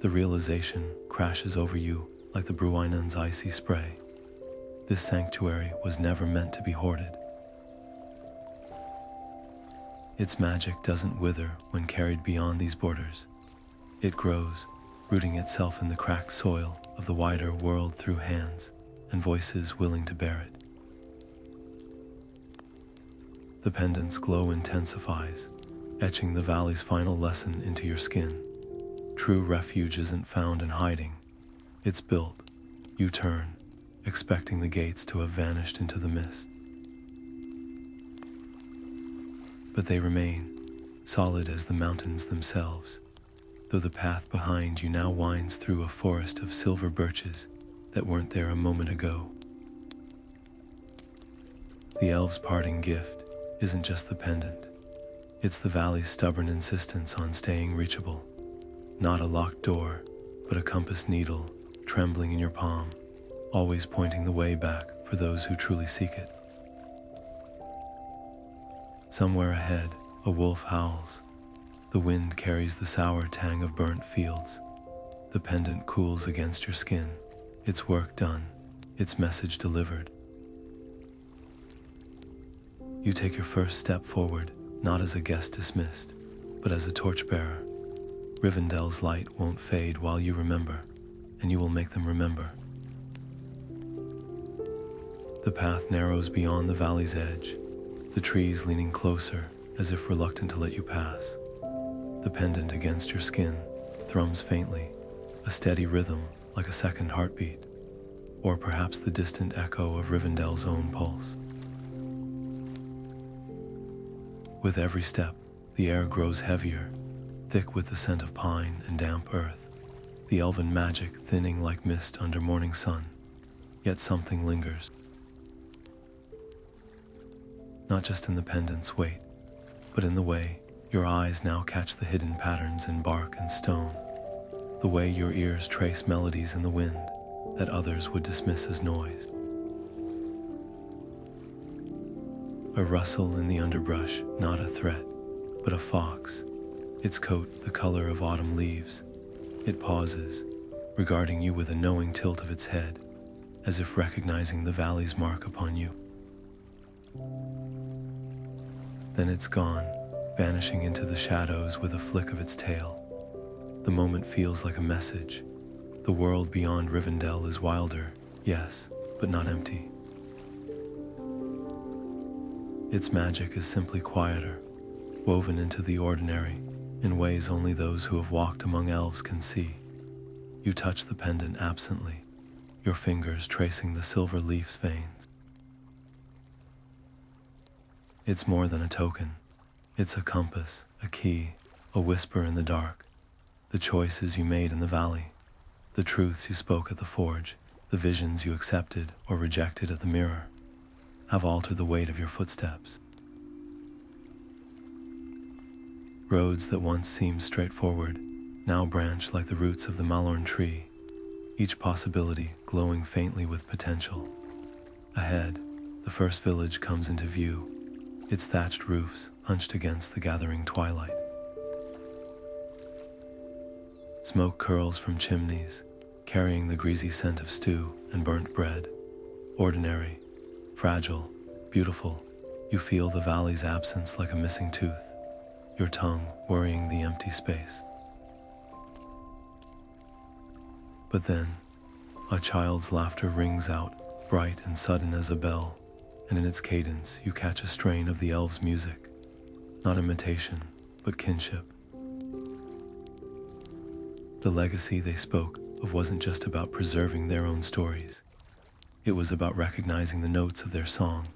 The realization crashes over you like the Bruinen's icy spray. This sanctuary was never meant to be hoarded. Its magic doesn't wither when carried beyond these borders. It grows, rooting itself in the cracked soil of the wider world through hands and voices willing to bear it. The pendant's glow intensifies, etching the valley's final lesson into your skin. True refuge isn't found in hiding. It's built. You turn, expecting the gates to have vanished into the mist. But they remain, solid as the mountains themselves, though the path behind you now winds through a forest of silver birches that weren't there a moment ago. The elves' parting gift isn't just the pendant. It's the valley's stubborn insistence on staying reachable. Not a locked door, but a compass needle trembling in your palm, always pointing the way back for those who truly seek it. Somewhere ahead, a wolf howls. The wind carries the sour tang of burnt fields. The pendant cools against your skin, its work done, its message delivered. You take your first step forward, not as a guest dismissed, but as a torchbearer. Rivendell's light won't fade while you remember, and you will make them remember. The path narrows beyond the valley's edge, the trees leaning closer as if reluctant to let you pass. The pendant against your skin thrums faintly, a steady rhythm like a second heartbeat, or perhaps the distant echo of Rivendell's own pulse. With every step, the air grows heavier, thick with the scent of pine and damp earth, the elven magic thinning like mist under morning sun, yet something lingers. not just in the pendant's weight, but in the way your eyes now catch the hidden patterns in bark and stone, the way your ears trace melodies in the wind that others would dismiss as noise. A rustle in the underbrush, not a threat, but a fox, its coat the color of autumn leaves. It pauses, regarding you with a knowing tilt of its head, as if recognizing the valley's mark upon you. Then it's gone, vanishing into the shadows with a flick of its tail. The moment feels like a message. The world beyond Rivendell is wilder, yes, but not empty. Its magic is simply quieter, woven into the ordinary, in ways only those who have walked among elves can see. You touch the pendant absently, your fingers tracing the silver leaf's veins. It's more than a token. It's a compass, a key, a whisper in the dark. The choices you made in the valley, the truths you spoke at the forge, the visions you accepted or rejected at the mirror, have altered the weight of your footsteps. Roads that once seemed straightforward now branch like the roots of the Malorn tree, each possibility glowing faintly with potential. Ahead, the first village comes into view, its thatched roofs hunched against the gathering twilight. Smoke curls from chimneys, carrying the greasy scent of stew and burnt bread. Ordinary, fragile, beautiful, you feel the valley's absence like a missing tooth, your tongue worrying the empty space. But then, a child's laughter rings out, bright and sudden as a bell, and in its cadence you catch a strain of the elves' music, not imitation, but kinship. The legacy they spoke of wasn't just about preserving their own stories. It was about recognizing the notes of their song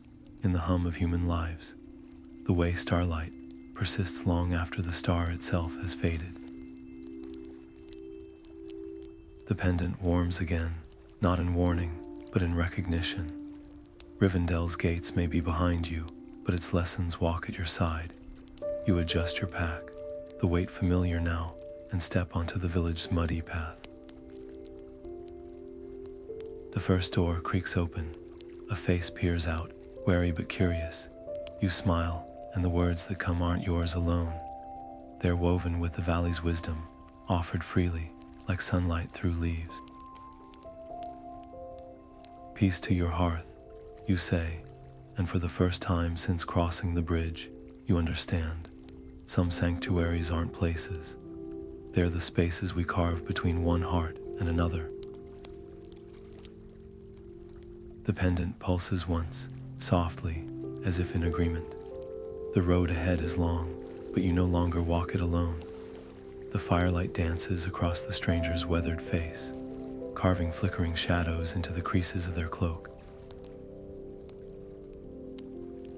in the hum of human lives, the way starlight persists long after the star itself has faded. The pendant warms again, not in warning, but in recognition. Rivendell's gates may be behind you, but its lessons walk at your side. You adjust your pack, the weight familiar now, and step onto the village's muddy path. The first door creaks open. A face peers out, wary but curious. You smile, and the words that come aren't yours alone. They're woven with the valley's wisdom, offered freely, like sunlight through leaves. Peace to your hearth, you say, and for the first time since crossing the bridge, you understand. Some sanctuaries aren't places. They're the spaces we carve between one heart and another. The pendant pulses once, softly, as if in agreement. The road ahead is long, but you no longer walk it alone. The firelight dances across the stranger's weathered face, carving flickering shadows into the creases of their cloak.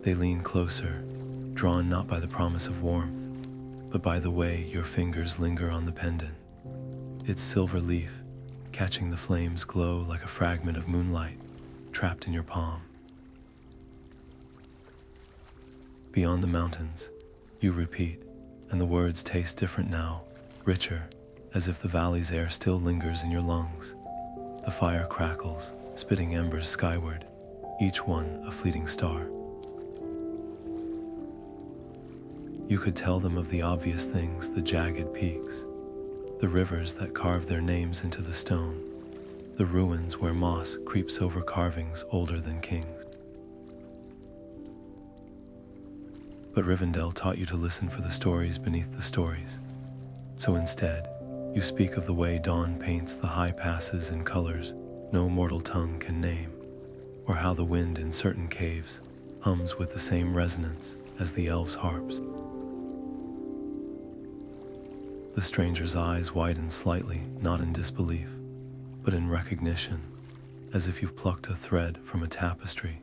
They lean closer, drawn not by the promise of warmth, but by the way your fingers linger on the pendant. Its silver leaf, catching the flame's glow like a fragment of moonlight, trapped in your palm. Beyond the mountains, you repeat, and the words taste different now, richer, as if the valley's air still lingers in your lungs. The fire crackles, spitting embers skyward, each one a fleeting star. You could tell them of the obvious things, the jagged peaks, the rivers that carve their names into the stone, the ruins where moss creeps over carvings older than kings. But Rivendell taught you to listen for the stories beneath the stories. So instead, you speak of the way dawn paints the high passes in colors no mortal tongue can name, or how the wind in certain caves hums with the same resonance as the elves' harps. The stranger's eyes widen slightly, not in disbelief, but in recognition, as if you've plucked a thread from a tapestry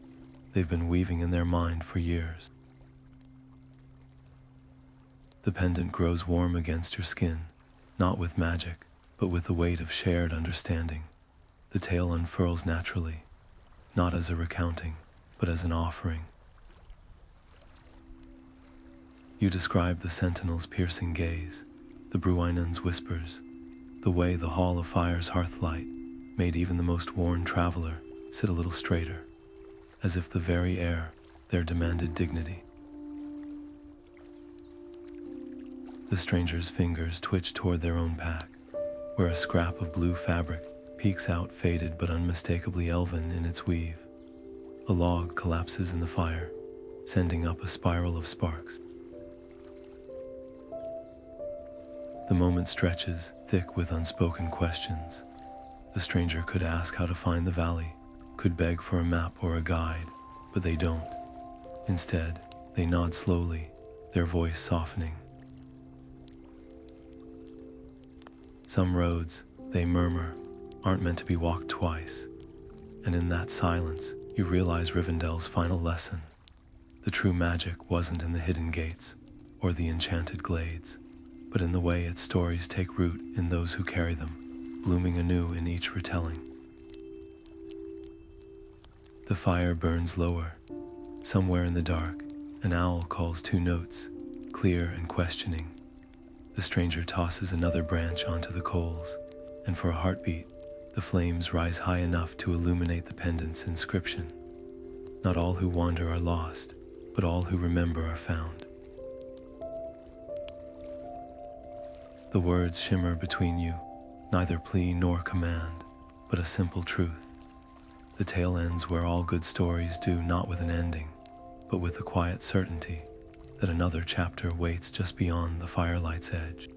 they've been weaving in their mind for years. The pendant grows warm against your skin, not with magic, but with the weight of shared understanding. The tale unfurls naturally, not as a recounting, but as an offering. You describe the sentinel's piercing gaze, the Bruinen's whispers, the way the Hall of Fire's hearthlight made even the most worn traveler sit a little straighter, as if the very air there demanded dignity. The stranger's fingers twitch toward their own pack, where a scrap of blue fabric peeks out faded but unmistakably elven in its weave. A log collapses in the fire, sending up a spiral of sparks. The moment stretches, thick with unspoken questions. The stranger could ask how to find the valley, could beg for a map or a guide, but they don't. Instead, they nod slowly, their voice softening. Some roads, they murmur, aren't meant to be walked twice. And in that silence, you realize Rivendell's final lesson. The true magic wasn't in the hidden gates or the enchanted glades, but in the way its stories take root in those who carry them, blooming anew in each retelling. The fire burns lower. Somewhere in the dark, an owl calls two notes, clear and questioning. The stranger tosses another branch onto the coals, and for a heartbeat, the flames rise high enough to illuminate the pendant's inscription. Not all who wander are lost, but all who remember are found. The words shimmer between you, neither plea nor command, but a simple truth. The tale ends where all good stories do, not with an ending, but with the quiet certainty that another chapter waits just beyond the firelight's edge.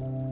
you.